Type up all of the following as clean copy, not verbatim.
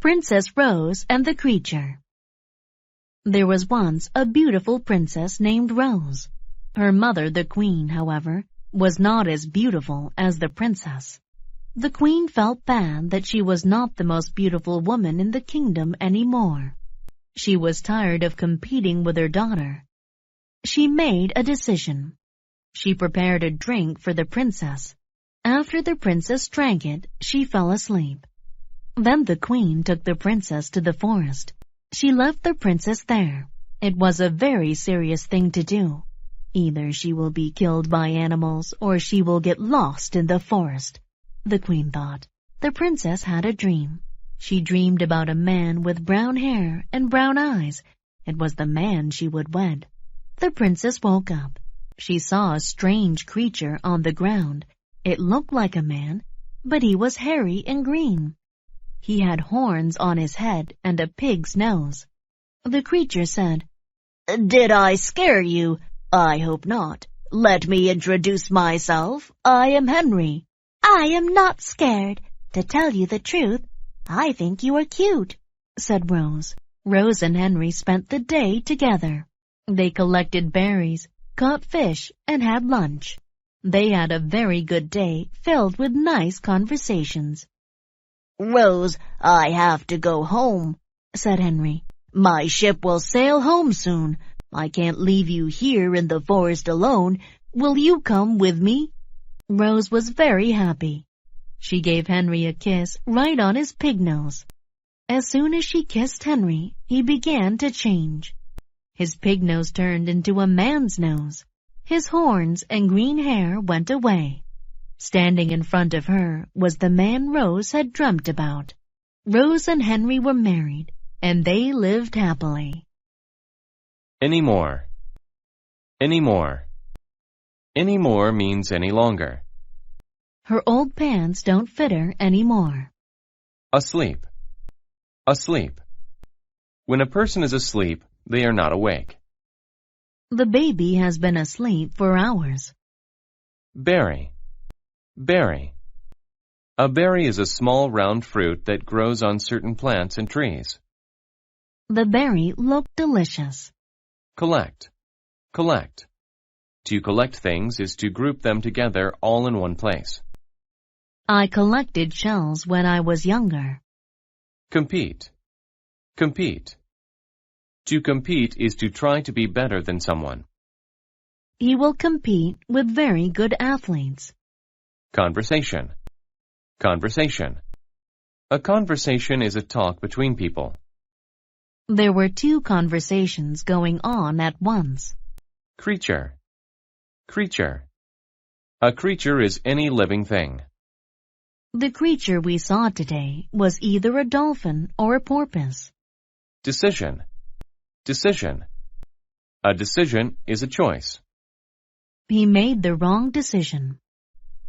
Princess Rose and the Creature. There was once a beautiful princess named Rose. Her mother, the queen, however, was not as beautiful as the princess. The queen felt bad that she was not the most beautiful woman in the kingdom anymore. She was tired of competing with her daughter. She made a decision. She prepared a drink for the princess. After the princess drank it, she fell asleep. Then the queen took the princess to the forest. She left the princess there. It was a very serious thing to do. Either she will be killed by animals or she will get lost in the forest, the queen thought. The princess had a dream. She dreamed about a man with brown hair and brown eyes. It was the man she would wed. The princess woke up. She saw a strange creature on the ground. It looked like a man, but he was hairy and green. He had horns on his head and a pig's nose. The creature said, "Did I scare you? I hope not. Let me introduce myself. I am Henry." "I am not scared. To tell you the truth, I think you are cute," said Rose. Rose and Henry spent the day together. They collected berries, caught fish, and had lunch. They had a very good day filled with nice conversations. "Rose, I have to go home," said Henry. "My ship will sail home soon. I can't leave you here in the forest alone. Will you come with me?" Rose was very happy. She gave Henry a kiss right on his pig nose. As soon as she kissed Henry, he began to change. His pig nose turned into a man's nose. His horns and green hair went away. Standing in front of her was the man Rose had dreamt about. Rose and Henry were married, and they lived happily. Anymore. Anymore. Anymore means any longer. Her old pants don't fit her anymore. Asleep. Asleep. When a person is asleep, they are not awake. The baby has been asleep for hours. Berry. Berry. A berry is a small round fruit that grows on certain plants and trees. The berry looked delicious. Collect. Collect. To collect things is to group them together all in one place. I collected shells when I was younger. Compete. Compete. To compete is to try to be better than someone. He will compete with very good athletes. Conversation. Conversation. A conversation is a talk between people. There were two conversations going on at once. Creature. Creature. A creature is any living thing. The creature we saw today was either a dolphin or a porpoise. Decision. Decision. A decision is a choice. He made the wrong decision.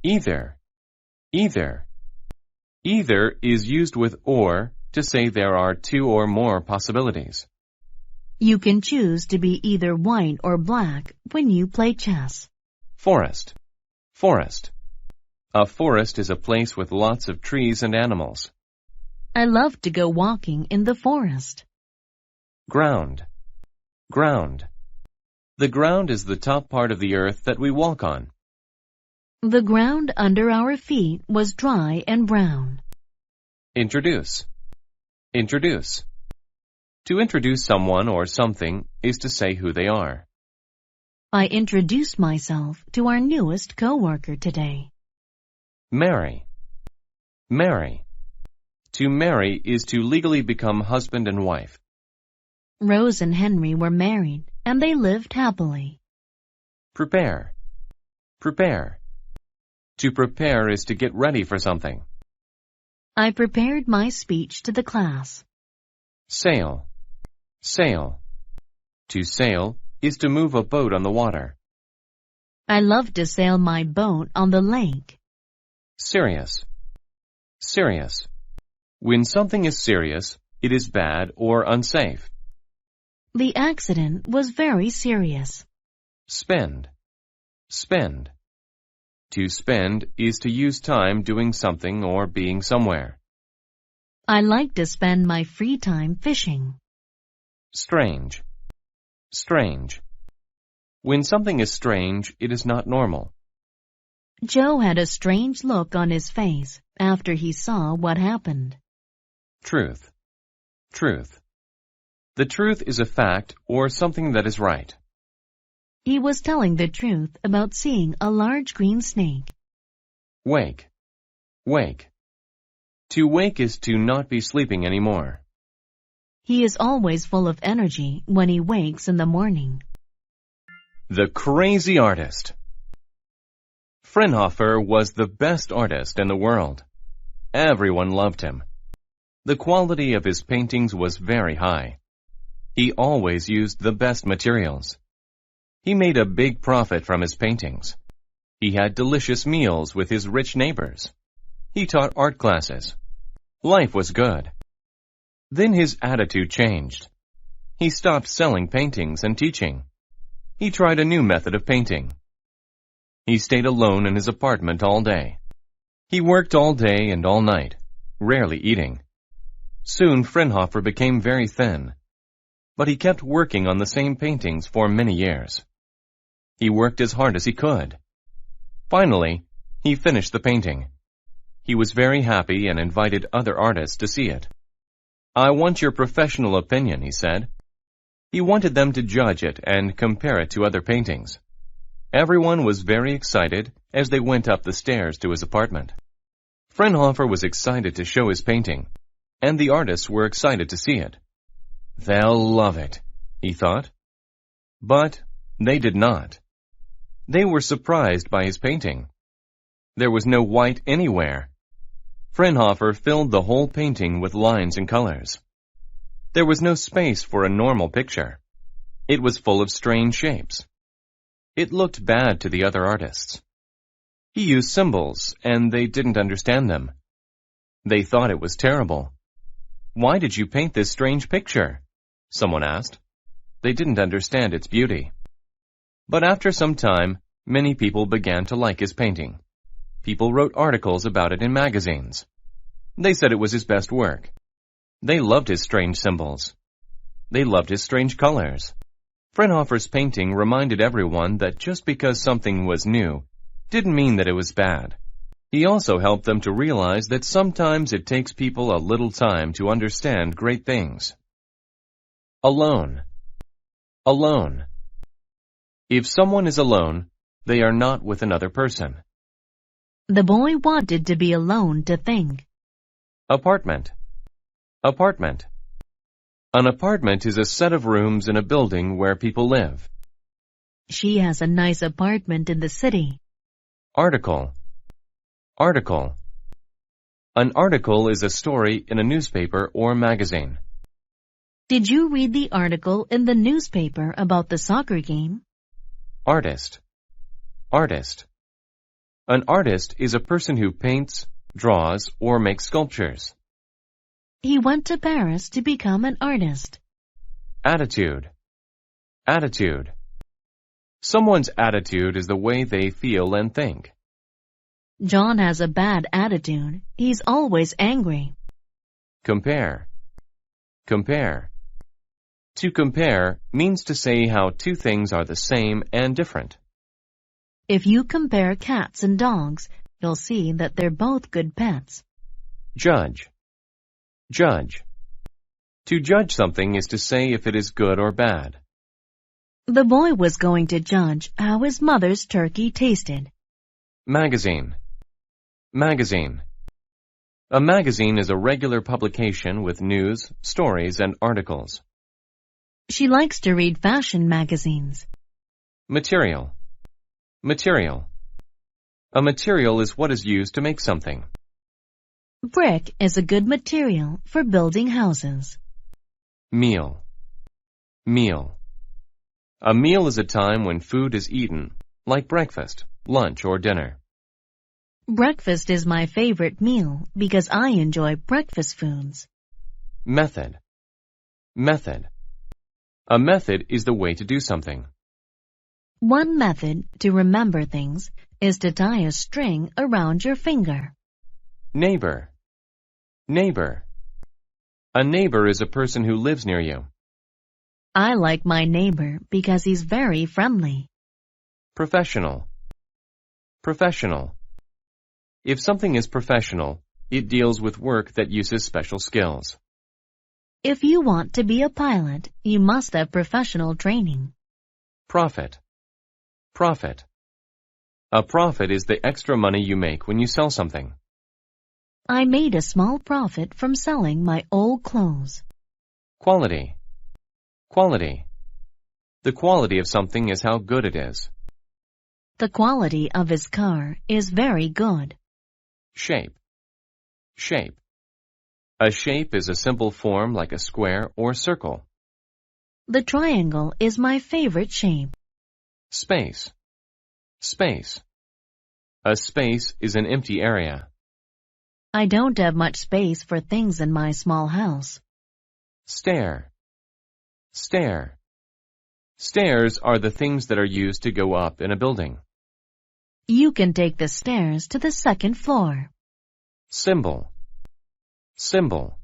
Either. Either. Either is used with or to say there are two or more possibilities. You can choose to be either white or black when you play chess. Forest. Forest. A forest is a place with lots of trees and animals. I love to go walking in the forest. Ground. Ground. The ground is the top part of the earth that we walk on. The ground under our feet was dry and brown. Introduce. Introduce. To introduce someone or something is to say who they are. I introduced myself to our newest coworker today. Marry. Marry. To marry is to legally become husband and wife. Rose and Henry were married, and they lived happily. Prepare. Prepare. To prepare is to get ready for something. I prepared my speech to the class. Sail. Sail. To sail is to move a boat on the water. I love to sail my boat on the lake. Serious. Serious. When something is serious, it is bad or unsafe. The accident was very serious. Spend. Spend. To spend is to use time doing something or being somewhere. I like to spend my free time fishing. Strange. Strange. When something is strange, it is not normal. Joe had a strange look on his face after he saw what happened. Truth. Truth. The truth is a fact or something that is right. He was telling the truth about seeing a large green snake. Wake. Wake. To wake is to not be sleeping anymore. He is always full of energy when he wakes in the morning. The crazy artist. Fraunhofer was the best artist in the world. Everyone loved him. The quality of his paintings was very high. He always used the best materials. He made a big profit from his paintings. He had delicious meals with his rich neighbors. He taught art classes. Life was good. Then his attitude changed. He stopped selling paintings and teaching. He tried a new method of painting. He stayed alone in his apartment all day. He worked all day and all night, rarely eating. Soon Fraunhofer became very thin, but he kept working on the same paintings for many years. He worked as hard as he could. Finally, he finished the painting. He was very happy and invited other artists to see it. "I want your professional opinion," he said. He wanted them to judge it and compare it to other paintings. Everyone was very excited as they went up the stairs to his apartment. Fraunhofer was excited to show his painting, and the artists were excited to see it. "They'll love it," he thought. But they did not. They were surprised by his painting. There was no white anywhere. Fraunhofer filled the whole painting with lines and colors. There was no space for a normal picture. It was full of strange shapes. It looked bad to the other artists. He used symbols, and they didn't understand them. They thought it was terrible. "Why did you paint this strange picture?" someone asked. They didn't understand its beauty. But after some time, many people began to like his painting. People wrote articles about it in magazines. They said it was his best work. They loved his strange symbols. They loved his strange colors. Fraunhofer's painting reminded everyone that just because something was new didn't mean that it was bad. He also helped them to realize that sometimes it takes people a little time to understand great things. Alone. Alone. If someone is alone, they are not with another person. The boy wanted to be alone to think. Apartment. Apartment. An apartment is a set of rooms in a building where people live. She has a nice apartment in the city. Article. Article. An article is a story in a newspaper or magazine. Did you read the article in the newspaper about the soccer game? Artist. Artist. An artist is a person who paints, draws, or makes sculptures. He went to Paris to become an artist. Attitude. Attitude. Someone's attitude is the way they feel and think. John has a bad attitude. He's always angry. Compare. Compare. To compare means to say how two things are the same and different. If you compare cats and dogs, you'll see that they're both good pets. Judge. Judge. To judge something is to say if it is good or bad. The boy was going to judge how his mother's turkey tasted. Magazine. Magazine. A magazine is a regular publication with news, stories, and articles. She likes to read fashion magazines. Material. Material. A material is what is used to make something. Brick is a good material for building houses. Meal. Meal. A meal is a time when food is eaten, like breakfast, lunch, or dinner. Breakfast is my favorite meal because I enjoy breakfast foods. Method. Method. A method is the way to do something. One method to remember things is to tie a string around your finger. Neighbor. Neighbor. A neighbor is a person who lives near you. I like my neighbor because he's very friendly. Professional. Professional. If something is professional, it deals with work that uses special skills. If you want to be a pilot, you must have professional training. Profit. Profit. A profit is the extra money you make when you sell something. I made a small profit from selling my old clothes. Quality. Quality. The quality of something is how good it is. The quality of his car is very good. Shape. Shape. A shape is a simple form like a square or circle. The triangle is my favorite shape. Space. Space. A space is an empty area. I don't have much space for things in my small house. Stair. Stair. Stairs are the things that are used to go up in a building. You can take the stairs to the second floor. Symbol. Symbol.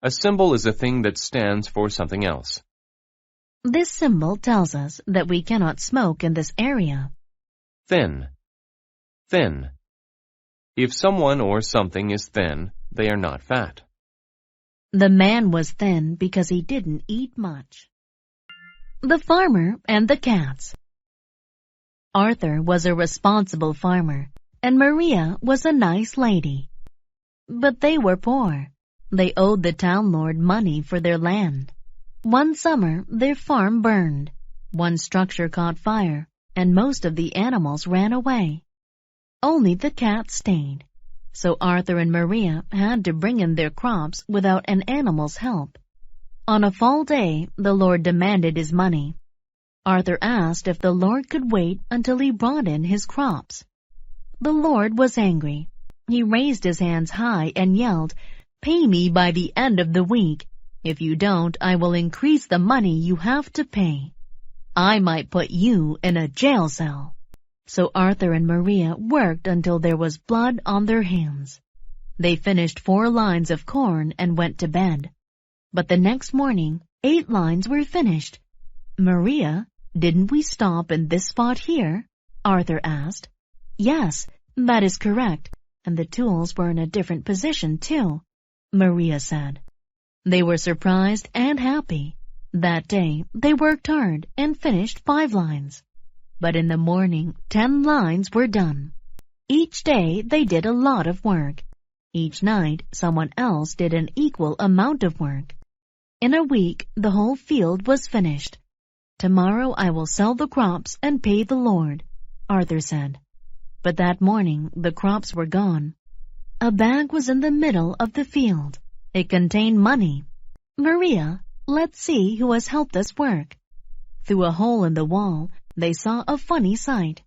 A symbol is a thing that stands for something else. This symbol tells us that we cannot smoke in this area. Thin. Thin. If someone or something is thin, they are not fat. The man was thin because he didn't eat much. The farmer and the cats. Arthur was a responsible farmer, and Maria was a nice lady. But they were poor. They owed the town lord money for their land. One summer, their farm burned. One structure caught fire, and most of the animals ran away. Only the cats stayed. So Arthur and Maria had to bring in their crops without an animal's help. On a fall day, the Lord demanded his money. Arthur asked if the Lord could wait until he brought in his crops. The Lord was angry. He raised his hands high and yelled, "Pay me by the end of the week. If you don't, I will increase the money you have to pay. I might put you in a jail cell." So Arthur and Maria worked until there was blood on their hands. They finished 4 lines of corn and went to bed. But the next morning, 8 lines were finished. "Maria, didn't we stop in this spot here?" Arthur asked. "Yes, that is correct, and the tools were in a different position too," Maria said. They were surprised and happy. That day, they worked hard and finished 5 lines. But in the morning, 10 lines were done. Each day, they did a lot of work. Each night, someone else did an equal amount of work. In a week, the whole field was finished. "Tomorrow I will sell the crops and pay the Lord," Arthur said. But that morning, the crops were gone. A bag was in the middle of the field. It contained money. "Maria, let's see who has helped us work." Through a hole in the wall, they saw a funny sight.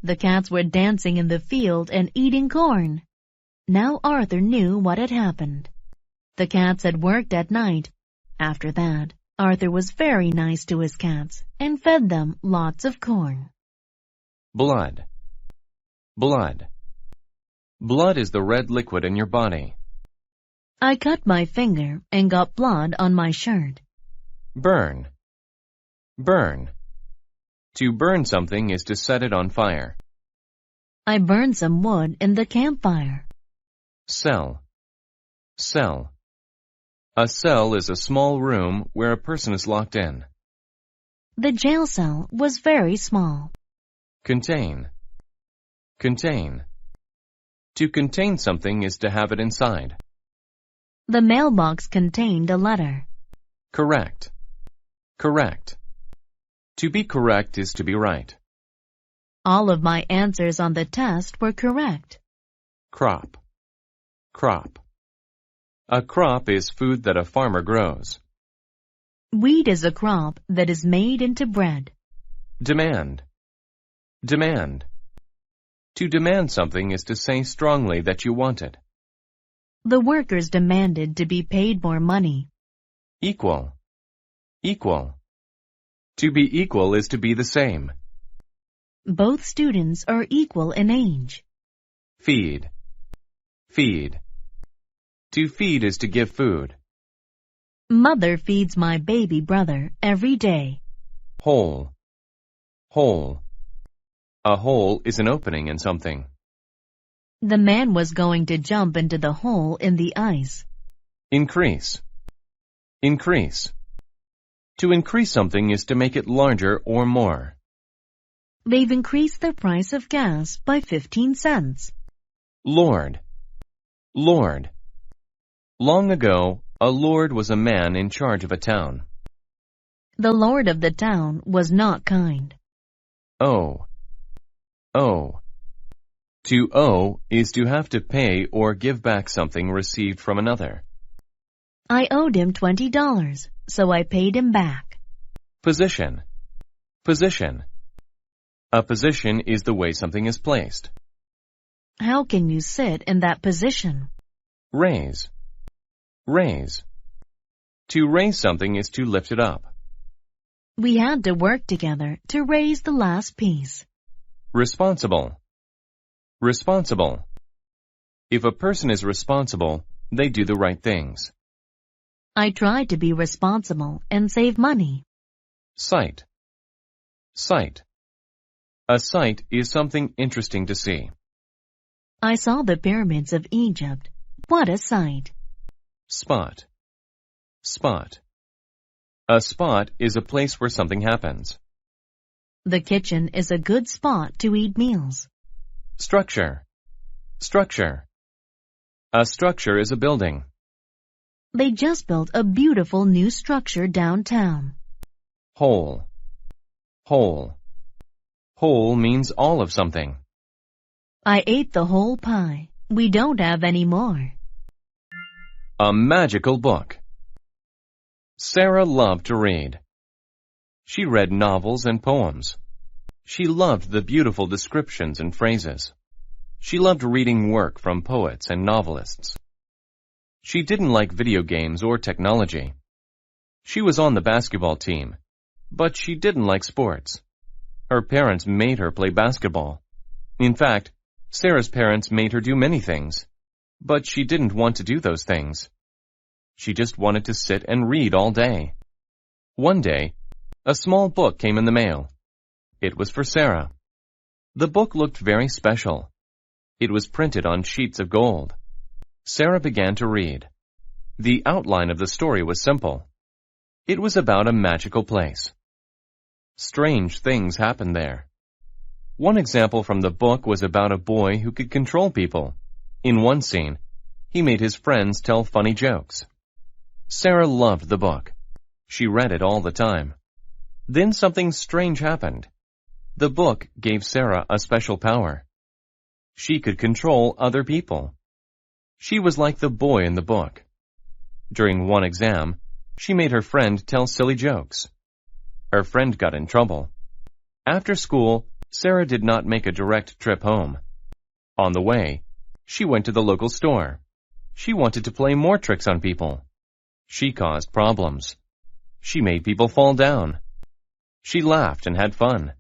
The cats were dancing in the field and eating corn. Now Arthur knew what had happened. The cats had worked at night. After that, Arthur was very nice to his cats and fed them lots of corn. Blood. Blood. Blood is the red liquid in your body. I cut my finger and got blood on my shirt. Burn. Burn. To burn something is to set it on fire. I burned some wood in the campfire. Cell. Cell. A cell is a small room where a person is locked in. The jail cell was very small. Contain. Contain. To contain something is to have it inside. The mailbox contained a letter. Correct. Correct. To be correct is to be right. All of my answers on the test were correct. Crop. Crop. A crop is food that a farmer grows. Wheat is a crop that is made into bread. Demand. Demand. To demand something is to say strongly that you want it. The workers demanded to be paid more money. Equal. Equal. To be equal is to be the same. Both students are equal in age. Feed. Feed. To feed is to give food. Mother feeds my baby brother every day. Hole. Hole. A hole is an opening in something. The man was going to jump into the hole in the ice. Increase. Increase. To increase something is to make it larger or more. They've increased the price of gas by 15 cents. Lord. Lord. Long ago, a lord was a man in charge of a town. The lord of the town was not kind. Owe. Owe. To owe is to have to pay or give back something received from another. I owed him $20, so I paid him back. Position. Position. A position is the way something is placed. How can you sit in that position? Raise. Raise. To raise something is to lift it up. We had to work together to raise the last piece. Responsible. Responsible. If a person is responsible, they do the right things. I tried to be responsible and save money. Sight. Sight. A sight is something interesting to see. I saw the pyramids of Egypt. What a sight! Spot. Spot. A spot is a place where something happens. The kitchen is a good spot to eat meals. Structure. Structure. A structure is a building. They just built a beautiful new structure downtown. Whole. Whole. Whole means all of something. I ate the whole pie. We don't have any more. A magical book. Sarah loved to read. She read novels and poems. She loved the beautiful descriptions and phrases. She loved reading work from poets and novelists. She didn't like video games or technology. She was on the basketball team, but she didn't like sports. Her parents made her play basketball. In fact, Sarah's parents made her do many things, but she didn't want to do those things. She just wanted to sit and read all day. One day, a small book came in the mail. It was for Sarah. The book looked very special. It was printed on sheets of gold. Sarah began to read. The outline of the story was simple. It was about a magical place. Strange things happened there. One example from the book was about a boy who could control people. In one scene, he made his friends tell funny jokes. Sarah loved the book. She read it all the time. Then something strange happened. The book gave Sarah a special power. She could control other people. She was like the boy in the book. During one exam, she made her friend tell silly jokes. Her friend got in trouble. After school, Sarah did not make a direct trip home. On the way, she went to the local store. She wanted to play more tricks on people. She caused problems. She made people fall down. She laughed and had fun.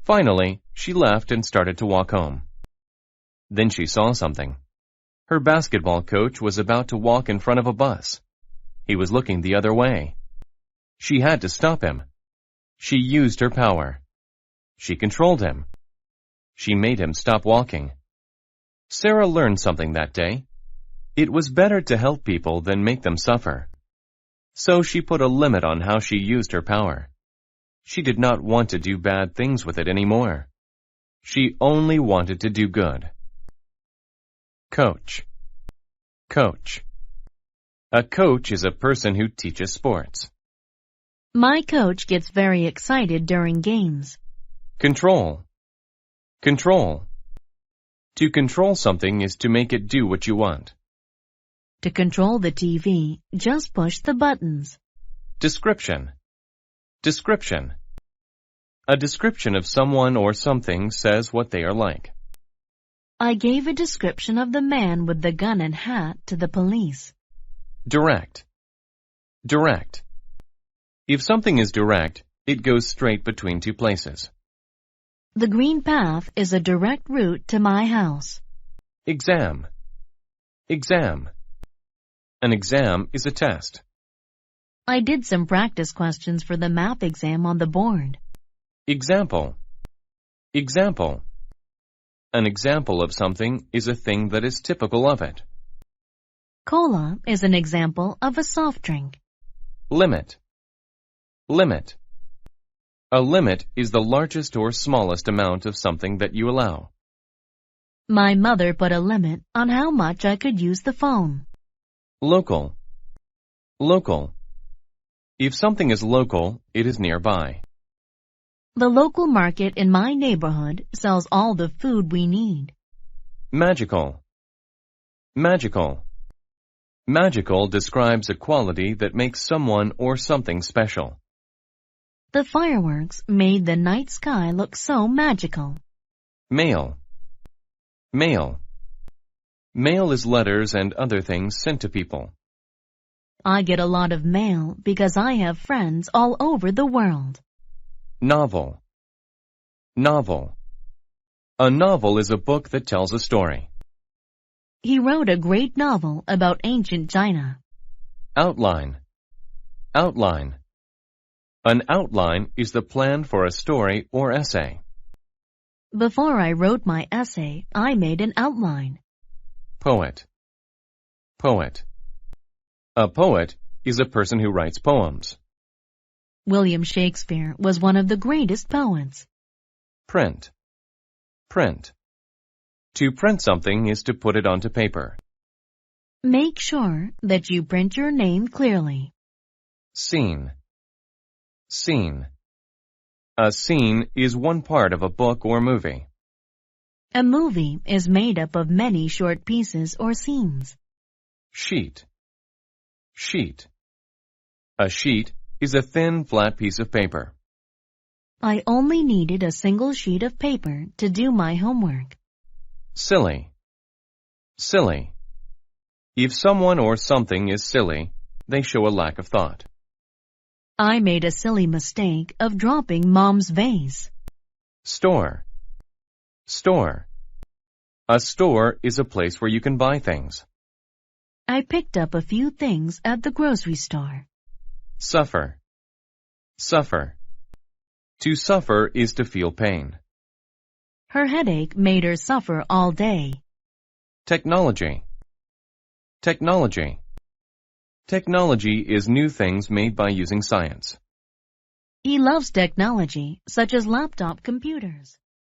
Finally, she left and started to walk home. Then she saw something. Her basketball coach was about to walk in front of a bus. He was looking the other way. She had to stop him. She used her power. She controlled him. She made him stop walking. Sarah learned something that day. It was better to help people than make them suffer. So she put a limit on how she used her power. She did not want to do bad things with it anymore. She only wanted to do good. Coach. Coach. A coach is a person who teaches sports. My coach gets very excited during games. Control. Control. To control something is to make it do what you want. To control the TV, just push the buttons. Description. Description. A description of someone or something says what they are like. I gave a description of the man with the gun and hat to the police. Direct. Direct. If something is direct, it goes straight between two places. The green path is a direct route to my house. Exam. Exam. An exam is a test. I did some practice questions for the math exam on the board. Example. Example. An example of something is a thing that is typical of it. Cola is an example of a soft drink. Limit. Limit. A limit is the largest or smallest amount of something that you allow. My mother put a limit on how much I could use the phone. Local. Local. If something is local, it is nearby. The local market in my neighborhood sells all the food we need. Magical. Magical. Magical describes a quality that makes someone or something special. The fireworks made the night sky look so magical. Mail. Mail. Mail is letters and other things sent to people. I get a lot of mail because I have friends all over the world. Novel. Novel. A novel is a book that tells a story. He wrote a great novel about ancient China. Outline. Outline. An outline is the plan for a story or essay. Before I wrote my essay, I made an outline. Poet. Poet. A poet is a person who writes poems. William Shakespeare was one of the greatest poets. Print. Print. To print something is to put it onto paper. Make sure that you print your name clearly. Scene. Scene. A scene is one part of a book or movie. A movie is made up of many short pieces or scenes. Sheet. Sheet. A sheet is a thin, flat piece of paper. I only needed a single sheet of paper to do my homework. Silly. Silly. If someone or something is silly, they show a lack of thought. I made a silly mistake of dropping Mom's vase. Store. Store. A store is a place where you can buy things. I picked up a few things at the grocery store. Suffer. Suffer. To suffer is to feel pain. Her headache made her suffer all day. Technology. Technology. Technology is new things made by using science. He loves technology, such as laptop computers.